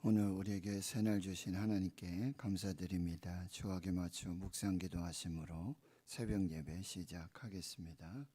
오늘 우리에게 새날 주신 하나님께 감사드립니다. 주하게 맞추 묵상 기도하심으로 새벽 예배 시작하겠습니다.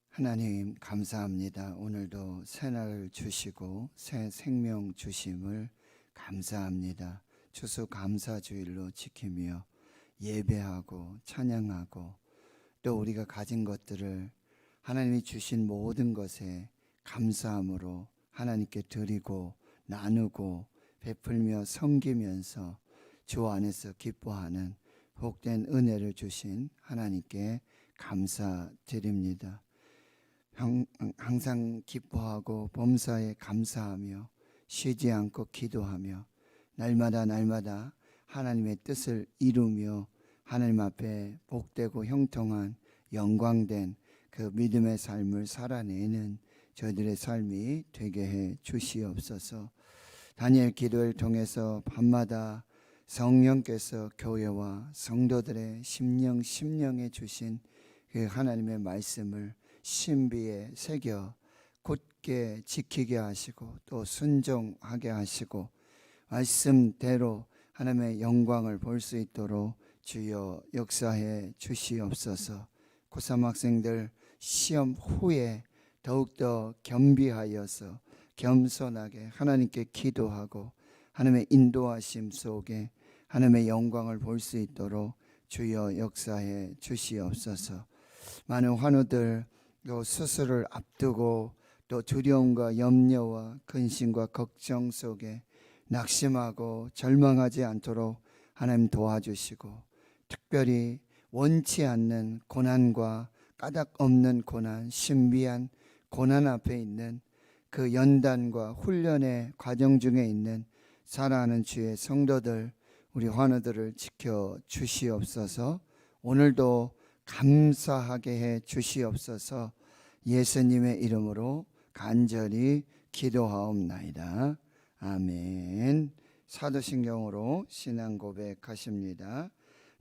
하나님 감사합니다. 오늘도 새날을 주시고 새 생명 주심을 감사합니다. 추수감사주일로 지키며 예배하고 찬양하고 또 우리가 가진 것들을 하나님이 주신 모든 것에 감사함으로 하나님께 드리고 나누고 베풀며 섬기면서 주 안에서 기뻐하는 복된 은혜를 주신 하나님께 감사드립니다. 항상 기뻐하고 범사에 감사하며 쉬지 않고 기도하며 날마다 하나님의 뜻을 이루며 하나님 앞에 복되고 형통한 영광된 그 믿음의 삶을 살아내는 저희들의 삶이 되게 해 주시옵소서. 다니엘 기도를 통해서 밤마다 성령께서 교회와 성도들의 심령에 주신 그 하나님의 말씀을 신비에 새겨 굳게 지키게 하시고 또 순종하게 하시고 말씀대로 하나님의 영광을 볼 수 있도록 주여 역사해 주시옵소서. 고3 학생들 시험 후에 더욱더 겸비하여서 겸손하게 하나님께 기도하고 하나님의 인도하심 속에 하나님의 영광을 볼 수 있도록 주여 역사해 주시옵소서. 많은 환우들 또 수술을 앞두고 또 두려움과 염려와 근심과 걱정 속에 낙심하고 절망하지 않도록 하나님 도와주시고, 특별히 원치 않는 고난과 까닭 없는 고난, 신비한 고난 앞에 있는 그 연단과 훈련의 과정 중에 있는 사랑하는 주의 성도들, 우리 환우들을 지켜 주시옵소서. 오늘도 감사하게 해 주시옵소서. 예수님의 이름으로 간절히 기도하옵나이다. 아멘. 사도신경으로 신앙 고백하십니다.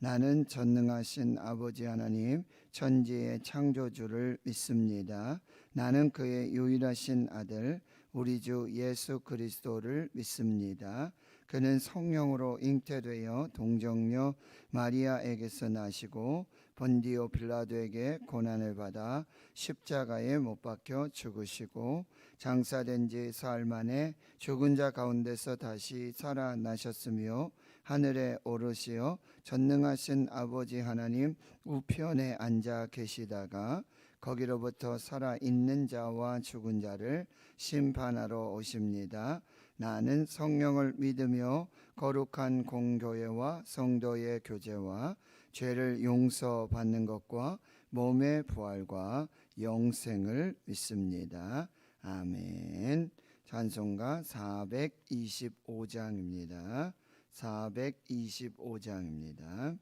나는 전능하신 아버지 하나님 천지의 창조주를 믿습니다. 나는 그의 유일하신 아들 우리 주 예수 그리스도를 믿습니다. 그는 성령으로 잉태되어 동정녀 마리아에게서 나시고 본디오 빌라도에게 고난을 받아 십자가에 못 박혀 죽으시고 장사된 지 사흘 만에 죽은 자 가운데서 다시 살아나셨으며 하늘에 오르시어 전능하신 아버지 하나님 우편에 앉아 계시다가 거기로부터 살아있는 자와 죽은 자를 심판하러 오십니다. 나는 성령을 믿으며 거룩한 공교회와 성도의 교제와 죄를 용서받는 것과 몸의 부활과 영생을 믿습니다. 아멘. 찬송가 425장입니다. 425장입니다.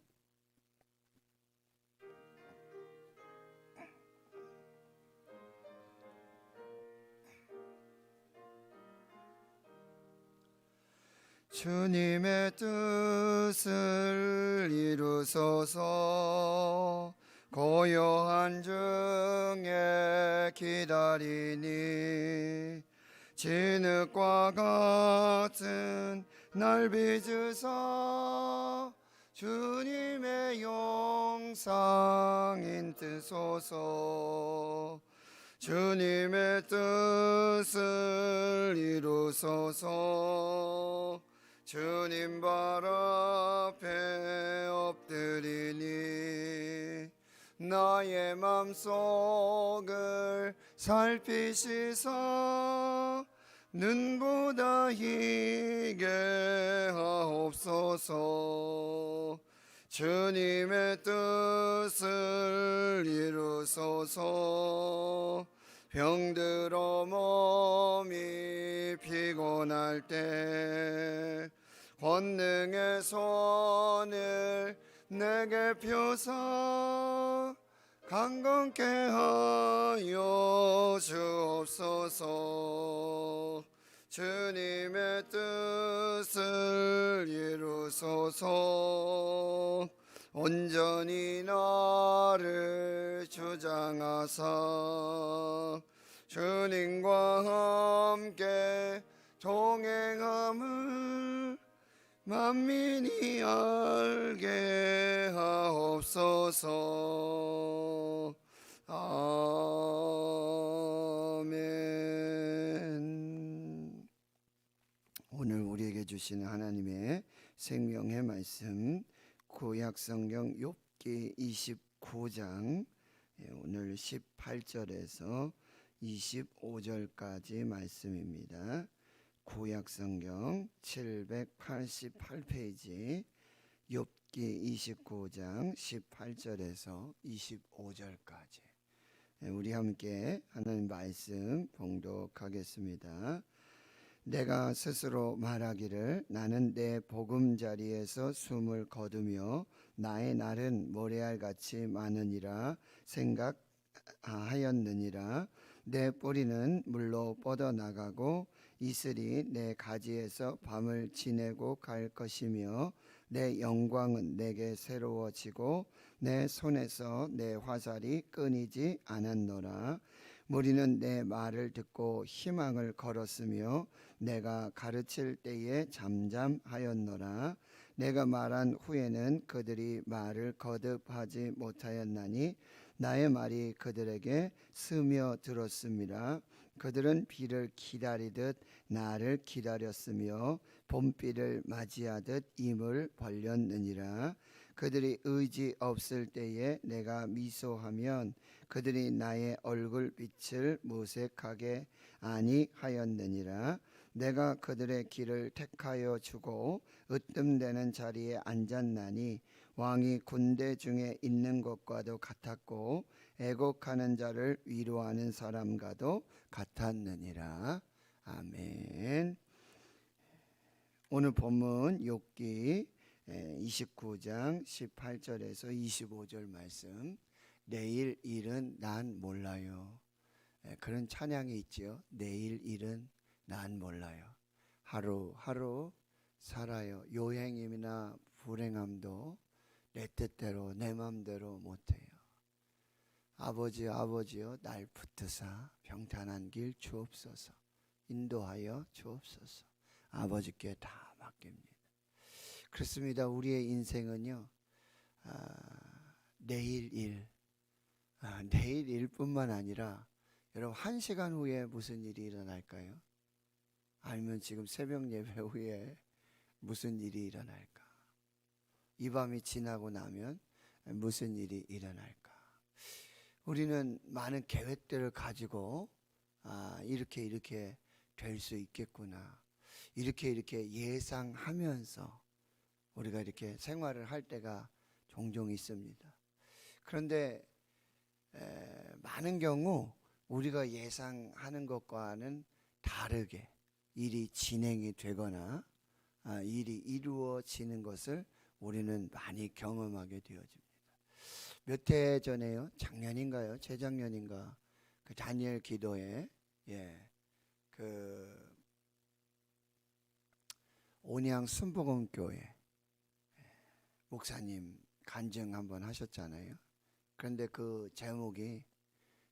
주님의 뜻을 이루소서. 고요한 중에 기다리니 진흙과 같은 날 빚으사 주님의 영상 인뜨소서. 주님의 뜻을 이루소서. 주님 발 앞에 엎드리니 나의 맘속을 살피시사 눈보다 희게 하옵소서. 주님의 뜻을 이루소서. 병들어 몸이 피곤할 때 권능의 손을 내게 펴사 강건케 하여 주옵소서. 주님의 뜻을 이루소서. 온전히 나를 주장하사 주님과 함께 동행함을 만민이 알게 하옵소서. 아멘. 오늘 우리에게 주시는 하나님의 생명의 말씀, 구약성경 욥기 29장 오늘 18절에서 25절까지 말씀입니다. 구약성경 788페이지 욥기 29장 18절에서 25절까지 우리 함께 하나님 말씀 봉독하겠습니다. 내가 스스로 말하기를 나는 내 보금자리에서 숨을 거두며 나의 날은 모래알같이 많으니라 생각하였느니라. 내 뿌리는 물로 뻗어나가고 이슬이 내 가지에서 밤을 지내고 갈 것이며 내 영광은 내게 새로워지고 내 손에서 내 화살이 끊이지 않았노라. 무리는 내 말을 듣고 희망을 걸었으며 내가 가르칠 때에 잠잠하였노라. 내가 말한 후에는 그들이 말을 거듭하지 못하였나니 나의 말이 그들에게 스며들었음이라. 그들은 비를 기다리듯 나를 기다렸으며 봄비를 맞이하듯 입을 벌렸느니라. 그들이 의지 없을 때에 내가 미소하면 그들이 나의 얼굴빛을 무색하게 아니하였느니라. 내가 그들의 길을 택하여 주고 으뜸되는 자리에 앉았나니 왕이 군대 중에 있는 것과도 같았고 애곡하는 자를 위로하는 사람과도 같았느니라. 아멘. 오늘 본문 욥기 29장 18절에서 25절 말씀, 내일 일은 난 몰라요. 그런 찬양이 있죠. 내일 일은 난 몰라요. 하루하루 살아요. 요행임이나 불행함도 내 뜻대로 내 맘대로 못해요. 아버지여 날 붙드사 평탄한 길 주옵소서. 인도하여 주옵소서. 아버지께 다 맡깁니다. 그렇습니다. 우리의 인생은요, 내일 일뿐만 아니라 여러분 1시간 후에 무슨 일이 일어날까요? 아니면 지금 새벽 예배 후에 무슨 일이 일어날까? 이 밤이 지나고 나면 무슨 일이 일어날까? 우리는 많은 계획들을 가지고 이렇게 될 수 있겠구나, 이렇게 예상하면서 우리가 이렇게 생활을 할 때가 종종 있습니다. 그런데 많은 경우 우리가 예상하는 것과는 다르게 일이 진행이 되거나 일이 이루어지는 것을 우리는 많이 경험하게 되어집니다. 몇 해 전에요, 작년인가요, 재작년인가, 그 다니엘 기도에 그 온양 순복음교회 목사님 간증 한번 하셨잖아요. 그런데 그 제목이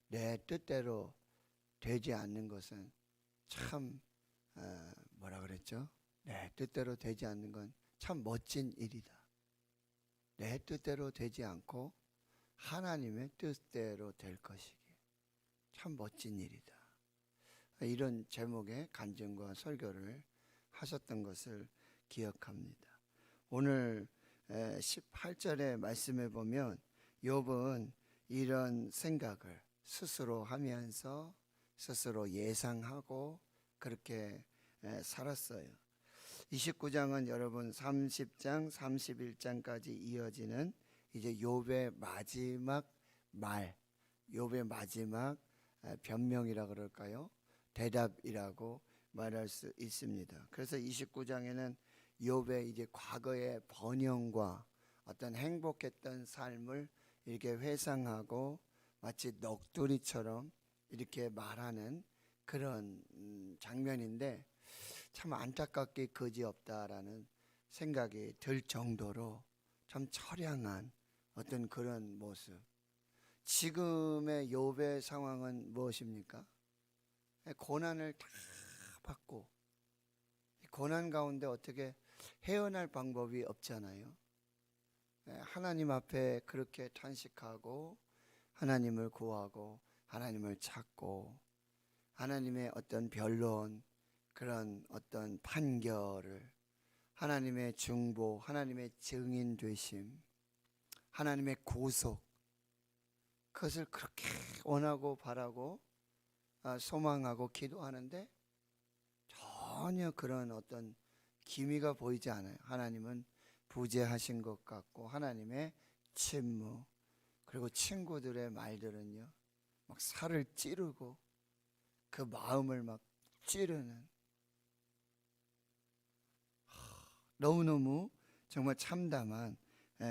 내 뜻대로 되지 않는 것은 참 뭐라 그랬죠? 내 뜻대로 되지 않는 건 참 멋진 일이다. 내 뜻대로 되지 않고 하나님의 뜻대로 될 것이기 참 멋진 일이다. 이런 제목의 간증과 설교를 하셨던 것을 기억합니다. 오늘 18절의 말씀에 보면 욥은 이런 생각을 스스로 하면서 스스로 예상하고 그렇게 살았어요. 29장은 여러분 30장, 31장까지 이어지는 이제 욥의 마지막 말, 욥의 마지막 변명이라 그럴까요? 대답이라고 말할 수 있습니다. 그래서 29장에는 욥의 이제 과거의 번영과 어떤 행복했던 삶을 이렇게 회상하고 마치 넋두리처럼 이렇게 말하는 그런 장면인데 참 안타깝게 그지없다라는 생각이 들 정도로 참 처량한 어떤 그런 모습. 지금의 욥의 상황은 무엇입니까? 고난을 다 받고 고난 가운데 어떻게 헤어날 방법이 없잖아요. 하나님 앞에 그렇게 탄식하고 하나님을 구하고 하나님을 찾고 하나님의 어떤 변론, 그런 어떤 판결을, 하나님의 중보, 하나님의 증인 되심, 하나님의 구속, 그것을 그렇게 원하고 바라고 소망하고 기도하는데 전혀 그런 어떤 기미가 보이지 않아요. 하나님은 부재하신 것 같고 하나님의 침묵, 그리고 친구들의 말들은요 막 살을 찌르고 그 마음을 막 찌르는, 너무너무 정말 참담한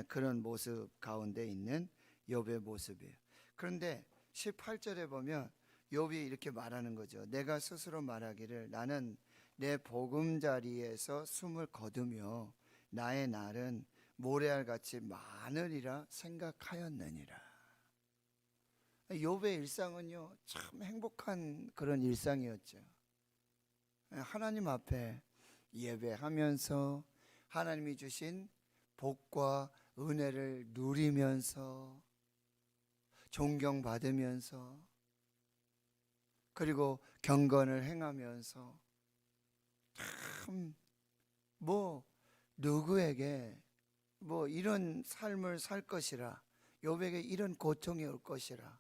그런 모습 가운데 있는 욥의 모습이에요. 그런데 18절에 보면 욥이 이렇게 말하는 거죠. 내가 스스로 말하기를 나는 내 보금자리에서 숨을 거두며 나의 날은 모래알같이 많으리라 생각하였느니라. 욥의 일상은요 참 행복한 그런 일상이었죠. 하나님 앞에 예배하면서 하나님이 주신 복과 은혜를 누리면서 존경받으면서 그리고 경건을 행하면서 참 누구에게 이런 삶을 살 것이라, 욥에게 이런 고통이 올 것이라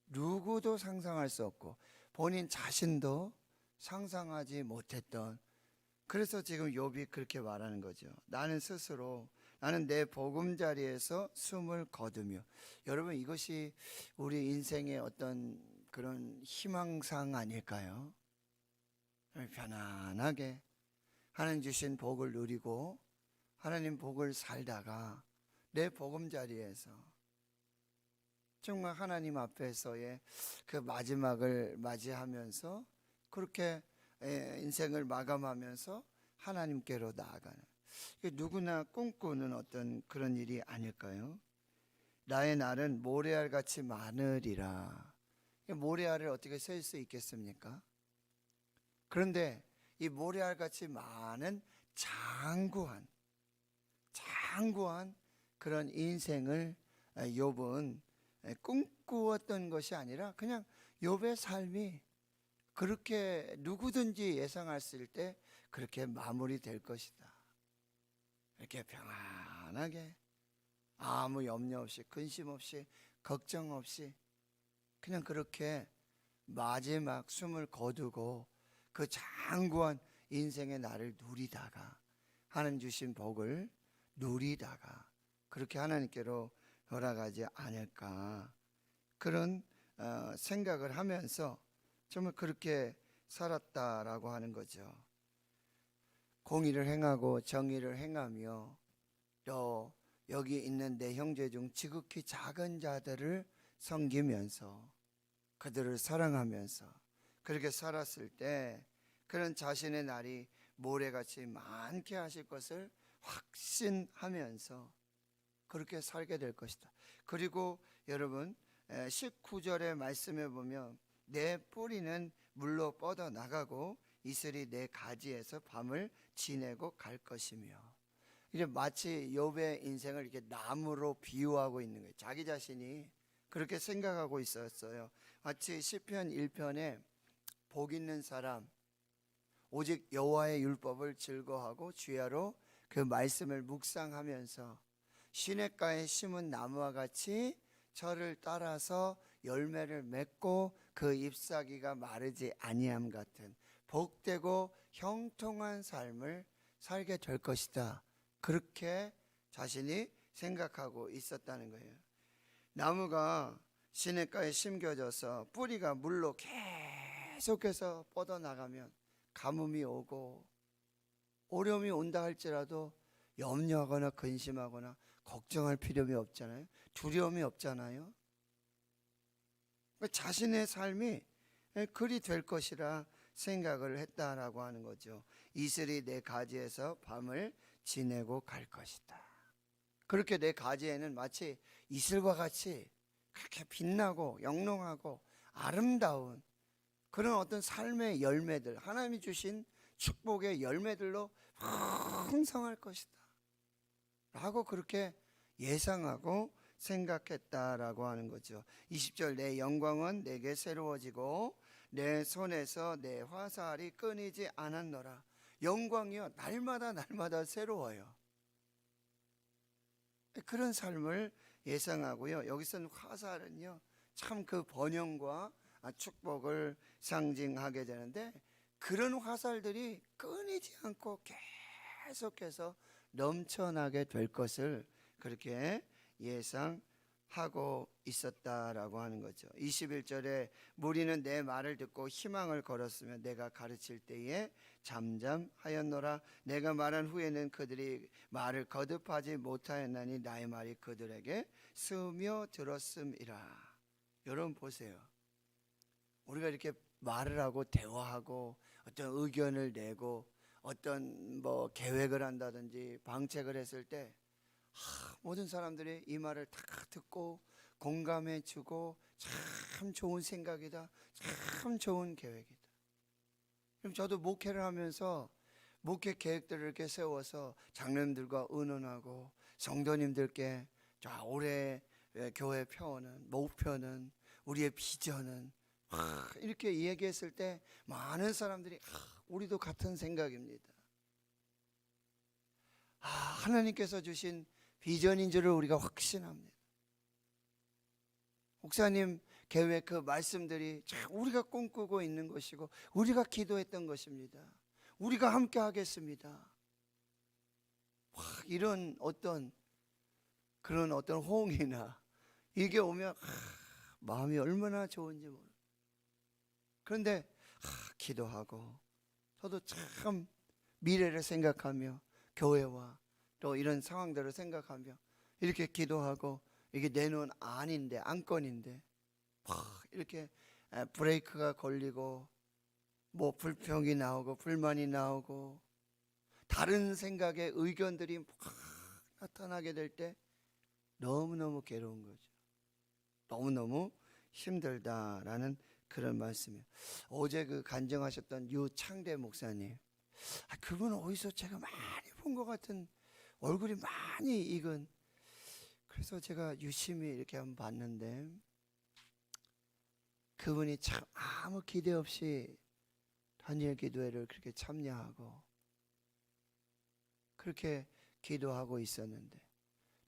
누구도 상상할 수 없고 본인 자신도 상상하지 못했던, 그래서 지금 욥이 그렇게 말하는 거죠. 나는 내 보금자리에서 숨을 거두며. 여러분, 이것이 우리 인생의 어떤 그런 희망상 아닐까요? 편안하게 하나님 주신 복을 누리고 하나님 복을 살다가 내 보금자리에서 정말 하나님 앞에서의 그 마지막을 맞이하면서 그렇게 인생을 마감하면서 하나님께로 나아가는, 누구나 꿈꾸는 어떤 그런 일이 아닐까요? 나의 날은 모래알같이 많으리라. 모래알을 어떻게 셀 수 있겠습니까? 그런데 이 모래알같이 많은 장구한 그런 인생을 욥은 꿈꾸었던 것이 아니라 그냥 욥의 삶이 그렇게 누구든지 예상했을 때 그렇게 마무리될 것이다. 이렇게 평안하게 아무 염려 없이 근심 없이 걱정 없이 그냥 그렇게 마지막 숨을 거두고 그 장구한 인생의 날을 누리다가 하나님 주신 복을 누리다가 그렇게 하나님께로 돌아가지 않을까, 그런 생각을 하면서 정말 그렇게 살았다라고 하는 거죠. 공의를 행하고 정의를 행하며 또 여기 있는 내 형제 중 지극히 작은 자들을 섬기면서 그들을 사랑하면서 그렇게 살았을 때 그런 자신의 날이 모래같이 많게 하실 것을 확신하면서 그렇게 살게 될 것이다. 그리고 여러분 19절의 말씀에 보면 내 뿌리는 물로 뻗어 나가고 이슬이 내 가지에서 밤을 지내고 갈 것이며, 이제 마치 욥의 인생을 이렇게 나무로 비유하고 있는 거예요. 자기 자신이 그렇게 생각하고 있었어요. 마치 시편 1편에 복 있는 사람 오직 여호와의 율법을 즐거워하고 주야로 그 말씀을 묵상하면서 시냇가에 심은 나무와 같이 저를 따라서 열매를 맺고 그 잎사귀가 마르지 아니함 같은 복되고 형통한 삶을 살게 될 것이다. 그렇게 자신이 생각하고 있었다는 거예요. 나무가 시냇가에 심겨져서 뿌리가 물로 계속해서 뻗어나가면 가뭄이 오고 어려움이 온다 할지라도 염려하거나 근심하거나 걱정할 필요가 없잖아요. 두려움이 없잖아요. 자신의 삶이 그리 될 것이라 생각을 했다라고 하는 거죠. 이슬이 내 가지에서 밤을 지내고 갈 것이다. 그렇게 내 가지에는 마치 이슬과 같이 그렇게 빛나고 영롱하고 아름다운 그런 어떤 삶의 열매들, 하나님이 주신 축복의 열매들로 풍성할 것이다 라고 그렇게 예상하고 생각했다라고 하는 거죠. 20절, 내 영광은 내게 새로워지고 내 손에서 내 화살이 끊이지 않았노라. 영광이요, 날마다 새로워요. 그런 삶을 예상하고요. 여기서는 화살은요, 참 그 번영과 축복을 상징하게 되는데, 그런 화살들이 끊이지 않고 계속해서 넘쳐나게 될 것을 그렇게 예상하고 있었다라고 하는 거죠. 21절에 무리는 내 말을 듣고 희망을 걸었으며 내가 가르칠 때에 잠잠하였노라. 내가 말한 후에는 그들이 말을 거듭하지 못하였나니 나의 말이 그들에게 스며들었음이라. 여러분 보세요. 우리가 이렇게 말을 하고 대화하고 어떤 의견을 내고 어떤 뭐 계획을 한다든지 방책을 했을 때 모든 사람들이 이 말을 다 듣고 공감해 주고 참 좋은 생각이다, 참 좋은 계획이다. 그럼 저도 목회를 하면서 목회 계획들을 이렇게 세워서 장로님들과 의논하고 성도님들께 자, 올해 교회 표어는, 목표는, 우리의 비전은 이렇게 얘기했을 때 많은 사람들이 우리도 같은 생각입니다. 하나님께서 주신 비전인 줄을 우리가 확신합니다. 목사님 계획 그 말씀들이 우리가 꿈꾸고 있는 것이고 우리가 기도했던 것입니다. 우리가 함께 하겠습니다. 이런 어떤 그런 어떤 호응이나 이게 오면 마음이 얼마나 좋은지 모르겠어요. 그런데 기도하고 저도 참 미래를 생각하며 교회와 또 이런 상황들을 생각하며 이렇게 기도하고 이게 내 눈 안인데 안건인데 이렇게 브레이크가 걸리고 뭐 불평이 나오고 불만이 나오고 다른 생각의 의견들이 막 나타나게 될 때 너무너무 괴로운 거죠. 너무너무 힘들다라는 그런 말씀이에요. 어제 그 간증하셨던 유창대 목사님, 그분 어디서 제가 많이 본 것 같은 얼굴이 많이 익은, 그래서 제가 유심히 이렇게 한번 봤는데 그분이 참 아무 기대 없이 다니엘 기도회를 그렇게 참여하고 그렇게 기도하고 있었는데,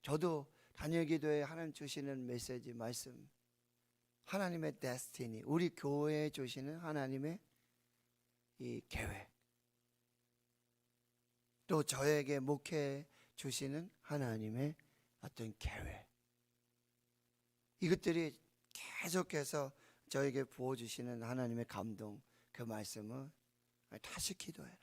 저도 다니엘 기도회에 하나님 주시는 메시지 말씀, 하나님의 데스티니, 우리 교회에 주시는 하나님의 이 계획, 또 저에게 목회에 주시는 하나님의 어떤 계획, 이것들이 계속해서 저에게 부어주시는 하나님의 감동, 그 말씀은 다시 기도해라,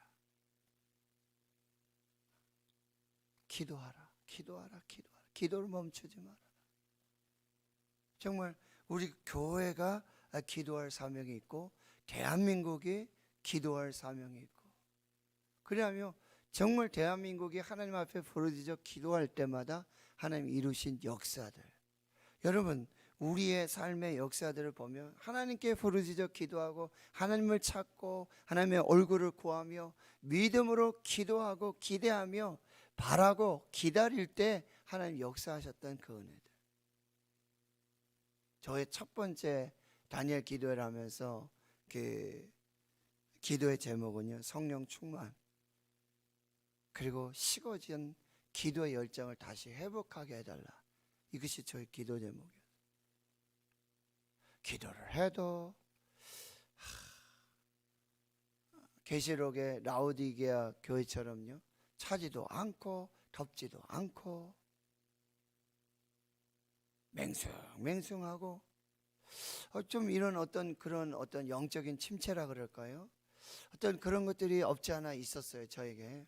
기도하라, 기도하라, 기도하라. 기도를 멈추지 마라. 정말 우리 교회가 기도할 사명이 있고 대한민국이 기도할 사명이 있고, 그래야며 정말 대한민국이 하나님 앞에 부르짖어 기도할 때마다 하나님 이루신 역사들, 여러분 우리의 삶의 역사들을 보면 하나님께 부르짖어 기도하고 하나님을 찾고 하나님의 얼굴을 구하며 믿음으로 기도하고 기대하며 바라고 기다릴 때 하나님 역사하셨던 그 은혜들. 저의 첫 번째 다니엘 기도회를 하면서 그 기도의 제목은요, 성령 충만, 그리고 식어진 기도의 열정을 다시 회복하게 해달라. 이것이 저의 기도 제목이에요. 기도를 해도 계시록의 라오디게아 교회처럼요, 차지도 않고 덥지도 않고 맹숭맹숭하고 좀 이런 어떤 그런 어떤 영적인 침체라 그럴까요? 어떤 그런 것들이 없지 않아 있었어요, 저에게.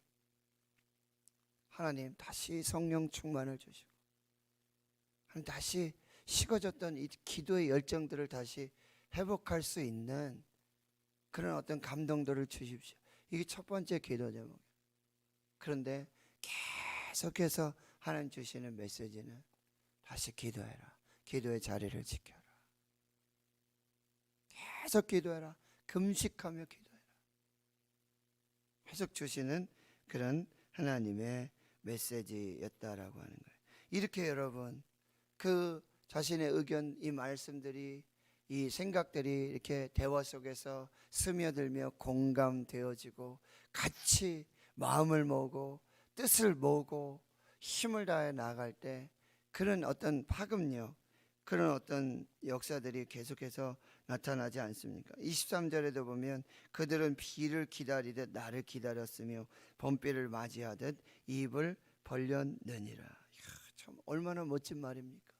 하나님 다시 성령 충만을 주시고, 하나님 다시 식어졌던 이 기도의 열정들을 다시 회복할 수 있는 그런 어떤 감동들을 주십시오. 이게 첫 번째 기도 제목이에요. 그런데 계속해서 하나님 주시는 메시지는 다시 기도해라. 기도의 자리를 지켜라. 계속 기도해라. 금식하며 기도해라. 계속 주시는 그런 하나님의 메시지였다라고 하는 거예요. 이렇게 여러분, 그 자신의 의견, 이 말씀들이, 이 생각들이 이렇게 대화 속에서 스며들며 공감되어지고 같이 마음을 모으고 뜻을 모으고 힘을 다해 나아갈 때 그런 어떤 파급력, 그런 어떤 역사들이 계속해서 나타나지 않습니까? 23절에도 보면 그들은 비를 기다리듯 나를 기다렸으며 봄비를 맞이하듯 입을 벌렸느니라. 참 얼마나 멋진 말입니까?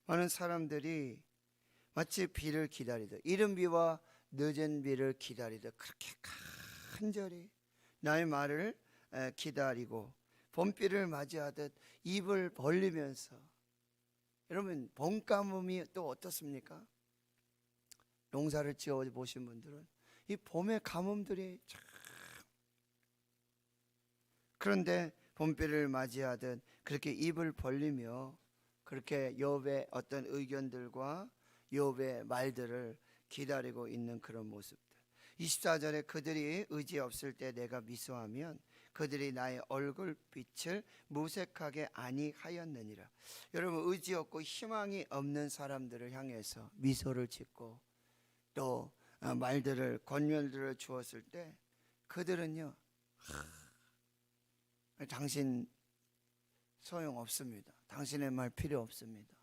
많은 사람들이 마치 비를 기다리듯, 이른 비와 늦은 비를 기다리듯 그렇게 간절히 나의 말을 기다리고 봄비를 맞이하듯 입을 벌리면서, 여러분 봄 가뭄이 또 어떻습니까? 농사를 지어 보신 분들은 이 봄의 가뭄들이 참, 그런데 봄비를 맞이하듯 그렇게 입을 벌리며 그렇게 욥의 어떤 의견들과 욥의 말들을 기다리고 있는 그런 모습들. 24절에 그들이 의지 없을 때 내가 미소하면 그들이 나의 얼굴빛을 무색하게 아니하였느니라. 여러분, 의지 없고 희망이 없는 사람들을 향해서 미소를 짓고 또 말들을, 권면들을 주었을 때 그들은요, 당신 소용없습니다. 당신의 말 필요 없습니다.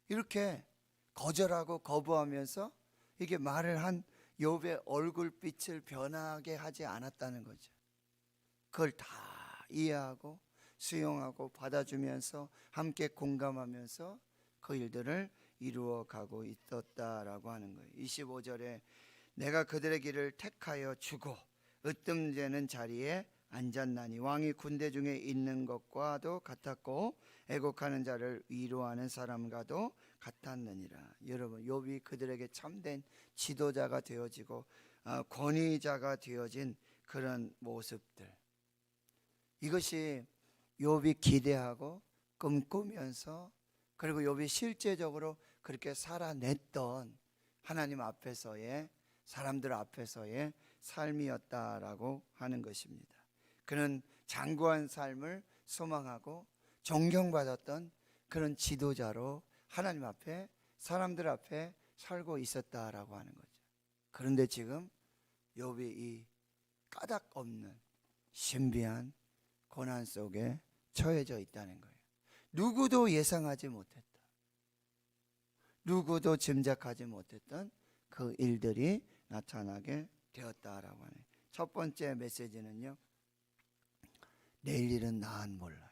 이렇게 거절하고 거부하면서 이게 말을 한 욥의 얼굴빛을 변하게 하지 않았다는 거죠. 그걸 다 이해하고 수용하고 받아주면서 함께 공감하면서 그 일들을 이루어가고 있었다라고 하는 거예요. 25절에 내가 그들의 길을 택하여 주고 으뜸되는 자리에 앉았나니 왕이 군대 중에 있는 것과도 같았고 애곡하는 자를 위로하는 사람과도 같았느니라. 여러분, 욥이 그들에게 참된 지도자가 되어지고 권위자가 되어진 그런 모습들, 이것이 욥이 기대하고 꿈꾸면서, 그리고 욥이 실제적으로 그렇게 살아냈던 하나님 앞에서의, 사람들 앞에서의 삶이었다라고 하는 것입니다. 그는 장구한 삶을 소망하고 존경받았던 그런 지도자로 하나님 앞에, 사람들 앞에 살고 있었다라고 하는 거죠. 그런데 지금 욥이 이 까닭 없는 신비한 고난 속에 처해져 있다는 거예요. 누구도 예상하지 못했다, 누구도 짐작하지 못했던 그 일들이 나타나게 되었다라고 하네요. 첫 번째 메시지는요, 내일 일은 나는 몰라요.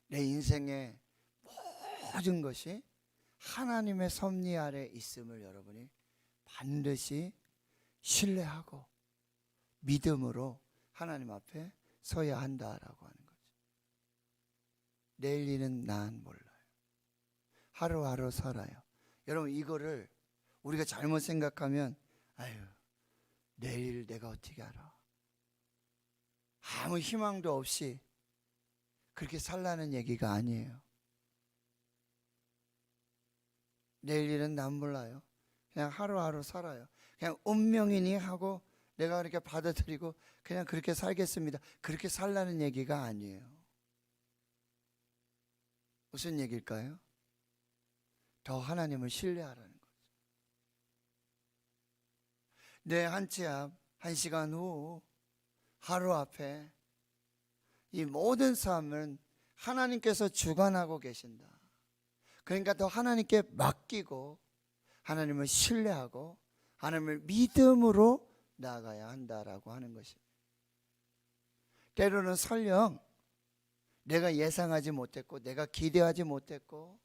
내 인생의 모든 것이 하나님의 섭리 아래 있음을 여러분이 반드시 신뢰하고 믿음으로 하나님 앞에 서야 한다라고 하는 거죠. 내일 일은 난 몰라요. 하루하루 살아요. 여러분, 이거를 우리가 잘못 생각하면 아유, 내일 내가 어떻게 알아? 아무 희망도 없이 그렇게 살라는 얘기가 아니에요. 내일 일은 난 몰라요. 그냥 하루하루 살아요. 그냥 운명이니 하고 내가 그렇게 받아들이고 그냥 그렇게 살겠습니다. 그렇게 살라는 얘기가 아니에요. 무슨 얘기일까요? 더 하나님을 신뢰하라는 거죠. 내 한 치 앞, 한 시간 후, 하루 앞에 이 모든 삶은 하나님께서 주관하고 계신다. 그러니까 더 하나님께 맡기고 하나님을 신뢰하고 하나님을 믿음으로 나아가야 한다라고 하는 것입니다. 때로는 설령 내가 예상하지 못했고 내가 기대하지 못했고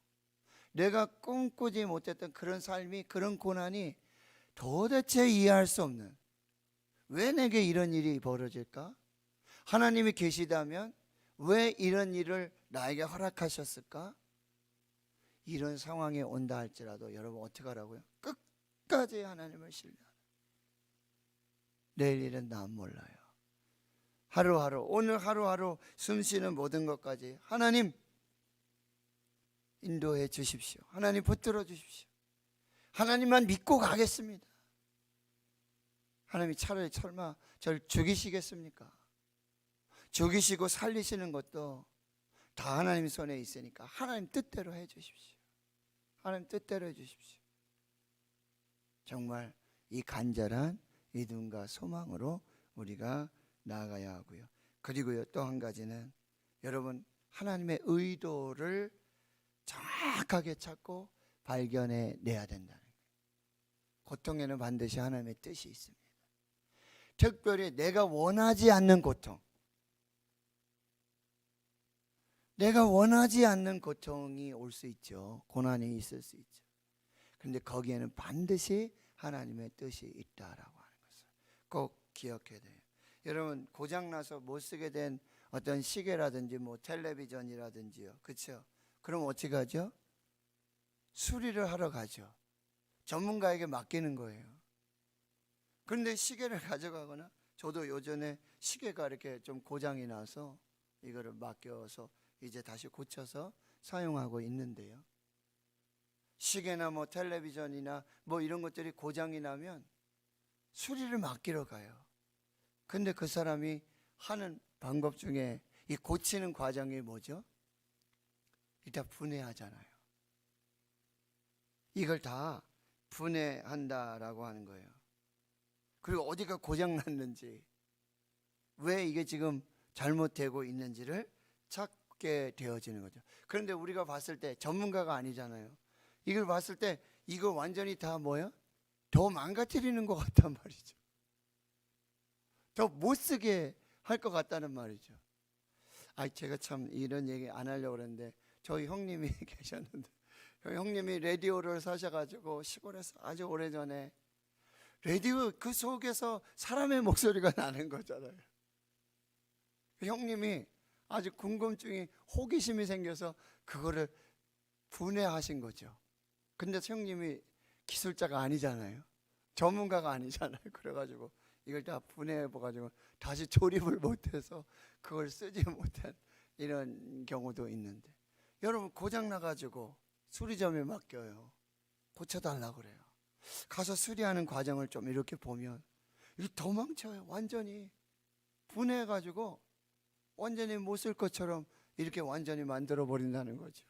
내가 꿈꾸지 못했던 그런 삶이, 그런 고난이 도대체 이해할 수 없는, 왜 내게 이런 일이 벌어질까? 하나님이 계시다면 왜 이런 일을 나에게 허락하셨을까? 이런 상황이 온다 할지라도 여러분 어떻게 하라고요? 끝까지 하나님을 신뢰하라. 내일 일은 난 몰라요. 하루하루, 오늘 하루하루 숨쉬는 모든 것까지 하나님 인도해 주십시오. 하나님 붙들어 주십시오. 하나님만 믿고 가겠습니다. 하나님이 차라리 설마 저를 죽이시겠습니까? 죽이시고 살리시는 것도 다 하나님 손에 있으니까 하나님 뜻대로 해 주십시오. 하나님 뜻대로 해 주십시오. 정말 이 간절한 믿음과 소망으로 우리가 나아가야 하고요. 그리고요, 또 한 가지는 여러분 하나님의 의도를 정확하게 찾고 발견해 내야 된다는 거예요. 고통에는 반드시 하나님의 뜻이 있습니다. 특별히 내가 원하지 않는 고통, 내가 원하지 않는 고통이 올 수 있죠. 고난이 있을 수 있죠. 그런데 거기에는 반드시 하나님의 뜻이 있다라고 하는 것을 꼭 기억해야 돼요. 여러분 고장나서 못 쓰게 된 어떤 시계라든지 뭐 텔레비전이라든지요, 그렇죠? 그럼 어떻게 하죠? 수리를 하러 가죠. 전문가에게 맡기는 거예요. 그런데 시계를 가져가거나, 저도 요전에 시계가 이렇게 좀 고장이 나서 이거를 맡겨서 이제 다시 고쳐서 사용하고 있는데요, 시계나 뭐 텔레비전이나 뭐 이런 것들이 고장이 나면 수리를 맡기러 가요. 근데 그 사람이 하는 방법 중에 이 고치는 과정이 뭐죠? 일단 분해하잖아요. 이걸 다 분해한다라고 하는 거예요. 그리고 어디가 고장 났는지, 왜 이게 지금 잘못되고 있는지를 찾게 되어지는 거죠. 그런데 우리가 봤을 때 전문가가 아니잖아요. 이걸 봤을 때 이거 완전히 다 뭐예요? 더 망가뜨리는 것 같단 말이죠. 더 못 쓰게 할 것 같다는 말이죠. 제가 참 이런 얘기 안 하려고 그랬는데, 저희 형님이 계셨는데, 형님이 라디오를 사셔가지고 시골에서 아주 오래전에 라디오 그 속에서 사람의 목소리가 나는 거잖아요. 형님이 아주 궁금증이, 호기심이 생겨서 그거를 분해하신 거죠. 근데 형님이 기술자가 아니잖아요. 전문가가 아니잖아요. 그래가지고 이걸 다 분해해봐가지고 다시 조립을 못해서 그걸 쓰지 못한 이런 경우도 있는데, 여러분 고장나가지고 수리점에 맡겨요. 고쳐달라고 그래요. 가서 수리하는 과정을 좀 이렇게 보면 이게 더 망쳐요. 완전히 분해해가지고 완전히 못 쓸 것처럼 이렇게 완전히 만들어 버린다는 거죠.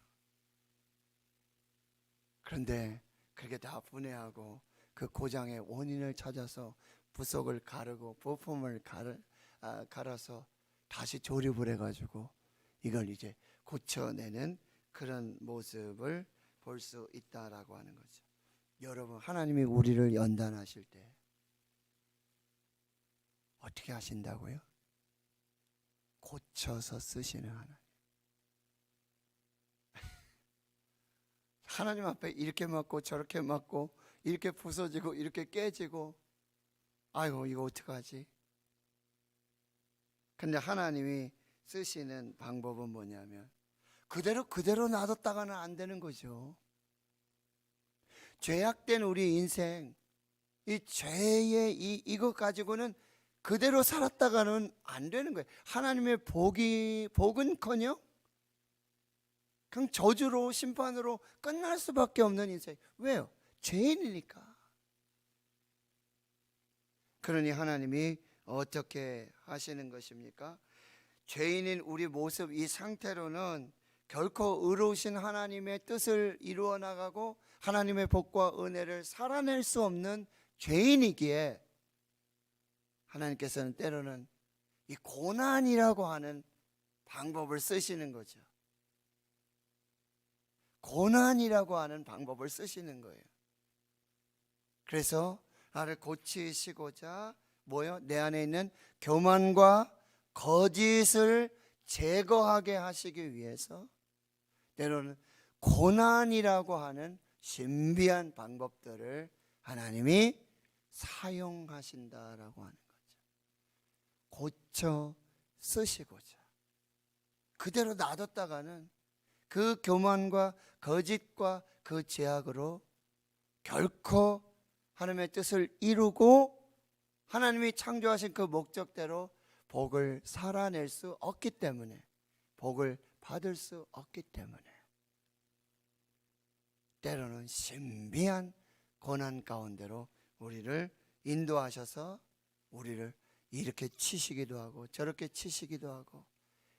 그런데 그렇게 다 분해하고 그 고장의 원인을 찾아서 부속을 가르고 부품을 갈아서 다시 조립을 해가지고 이걸 이제 고쳐내는 그런 모습을 볼 수 있다라고 하는 거죠. 여러분, 하나님이 우리를 연단하실 때 어떻게 하신다고요? 고쳐서 쓰시는 하나님. 하나님 앞에 이렇게 맞고 저렇게 맞고 이렇게 부서지고 이렇게 깨지고, 아이고 이거 어떡하지? 근데 하나님이 쓰시는 방법은 뭐냐면 그대로 놔뒀다가는 안 되는 거죠. 죄악된 우리 인생, 이 죄의 이것 가지고는 그대로 살았다가는 안 되는 거예요. 하나님의 복은커녕 그냥 저주로, 심판으로 끝날 수밖에 없는 인생. 왜요? 죄인이니까. 그러니 하나님이 어떻게 하시는 것입니까? 죄인인 우리 모습, 이 상태로는 결코 의로우신 하나님의 뜻을 이루어 나가고 하나님의 복과 은혜를 살아낼 수 없는 죄인이기에 하나님께서는 때로는 이 고난이라고 하는 방법을 쓰시는 거죠. 고난이라고 하는 방법을 쓰시는 거예요. 그래서 나를 고치시고자 내 안에 있는 교만과 거짓을 제거하게 하시기 위해서 때로는 고난이라고 하는 신비한 방법들을 하나님이 사용하신다라고 하는 거죠. 고쳐 쓰시고자 그대로 놔뒀다가는 그 교만과 거짓과 그 죄악으로 결코 하나님의 뜻을 이루고 하나님이 창조하신 그 목적대로 복을 살아낼 수 없기 때문에, 복을 받을 수 없기 때문에 때로는 신비한 고난 가운데로 우리를 인도하셔서 우리를 이렇게 치시기도 하고 저렇게 치시기도 하고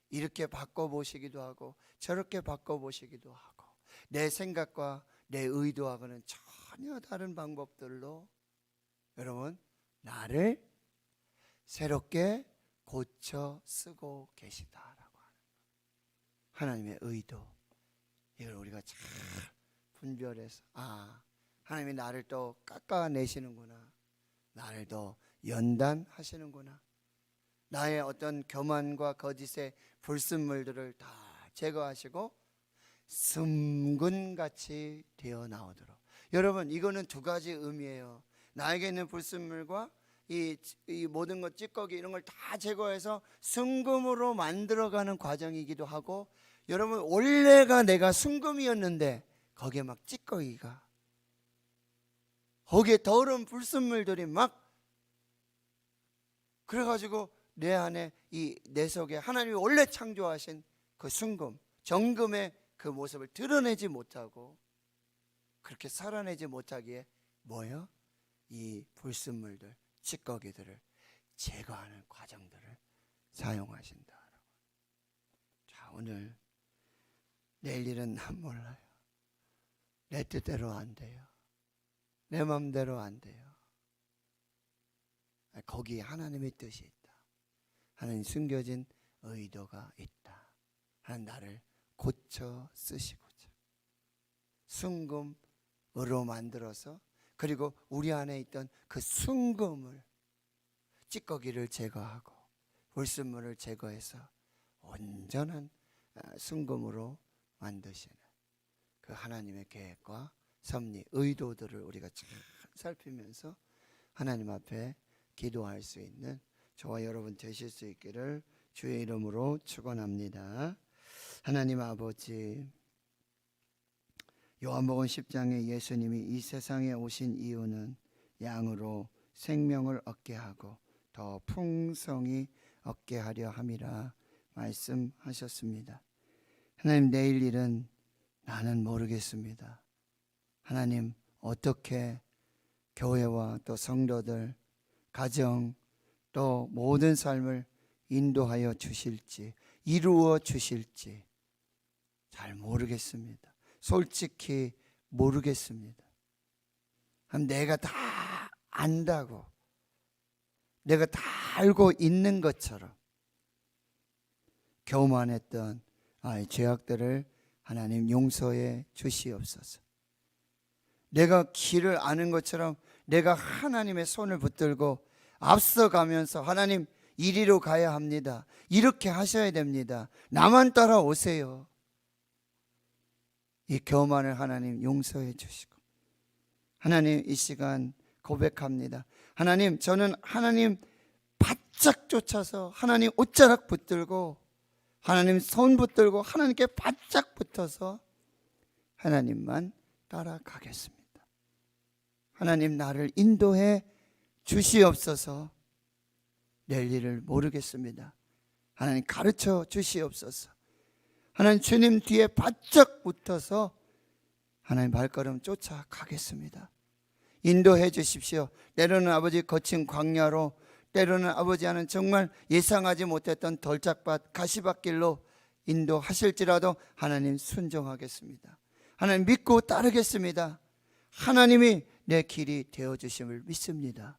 이렇게 바꿔보시기도 하고 저렇게 바꿔보시기도 하고 내 생각과 내 의도하고는 전혀 다른 방법들로 여러분 나를 새롭게 고쳐 쓰고 계시다라고 하는 하나님의 의도, 이걸 우리가 잘 분별해서 하나님이 나를 또 깎아내시는구나, 나를 더 연단하시는구나, 나의 어떤 교만과 거짓의 불순물들을 다 제거하시고 숨근같이 되어 나오도록. 여러분 이거는 두 가지 의미예요. 나에게 있는 불순물과 이 모든 것 찌꺼기 이런 걸 다 제거해서 순금으로 만들어가는 과정이기도 하고, 여러분 원래가 내가 순금이었는데 거기에 막 찌꺼기가, 거기에 더러운 불순물들이 막 그래가지고 내 안에 내 속에 하나님이 원래 창조하신 그 순금 정금의 그 모습을 드러내지 못하고 그렇게 살아내지 못하기에 뭐예요? 이 불순물들 찌꺼기들을 제거하는 과정들을 사용하신다. 자, 오늘 내일 일은 난 몰라요. 내 뜻대로 안 돼요. 내 마음대로 안 돼요. 거기에 하나님의 뜻이 있다. 하나님 숨겨진 의도가 있다. 하나님 나를 고쳐 쓰시고자 순금으로 만들어서, 그리고 우리 안에 있던 그 순금을 찌꺼기를 제거하고 불순물을 제거해서 온전한 순금으로 만드시는 그 하나님의 계획과 섭리, 의도들을 우리가 잘 살피면서 하나님 앞에 기도할 수 있는 저와 여러분 되실 수 있기를 주의 이름으로 축원합니다. 하나님 아버지, 요한복음 10장에 예수님이 이 세상에 오신 이유는 양으로 생명을 얻게 하고 더 풍성히 얻게 하려 함이라 말씀하셨습니다. 하나님 내일 일은 나는 모르겠습니다. 하나님 어떻게 교회와 또 성도들, 가정, 또 모든 삶을 인도하여 주실지, 이루어 주실지 잘 모르겠습니다. 솔직히 모르겠습니다. 내가 다 안다고, 내가 다 알고 있는 것처럼 교만했던 죄악들을 하나님 용서해 주시옵소서. 내가 길을 아는 것처럼 내가 하나님의 손을 붙들고 앞서가면서 하나님 이리로 가야 합니다, 이렇게 하셔야 됩니다, 나만 따라오세요, 이 교만을 하나님 용서해 주시고, 하나님 이 시간 고백합니다. 하나님 저는 하나님 바짝 쫓아서 하나님 옷자락 붙들고 하나님 손 붙들고 하나님께 바짝 붙어서 하나님만 따라가겠습니다. 하나님 나를 인도해 주시옵소서. 내일 일을 모르겠습니다. 하나님 가르쳐 주시옵소서. 하나님 주님 뒤에 바짝 붙어서 하나님 발걸음 쫓아가겠습니다. 인도해 주십시오. 때로는 아버지 거친 광야로, 때로는 아버지와는 정말 예상하지 못했던 돌짝밭 가시밭길로 인도하실지라도 하나님 순종하겠습니다. 하나님 믿고 따르겠습니다. 하나님이 내 길이 되어주심을 믿습니다.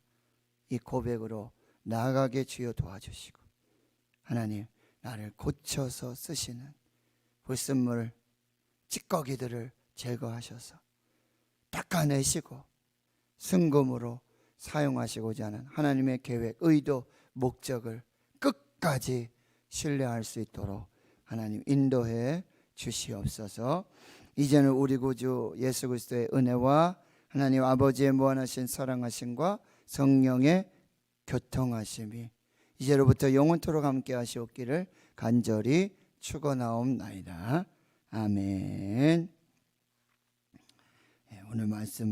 이 고백으로 나아가게 주여 도와주시고, 하나님 나를 고쳐서 쓰시는 불순물 찌꺼기들을 제거하셔서 닦아내시고 순금으로 사용하시고자 하는 하나님의 계획, 의도, 목적을 끝까지 신뢰할 수 있도록 하나님 인도해 주시옵소서. 이제는 우리 구주 예수 그리스도의 은혜와 하나님 아버지의 무한하신 사랑하심과 성령의 교통하심이 이제로부터 영원토록 함께 하시옵기를 간절히 축원하옵나이다. 아멘. 오늘 말씀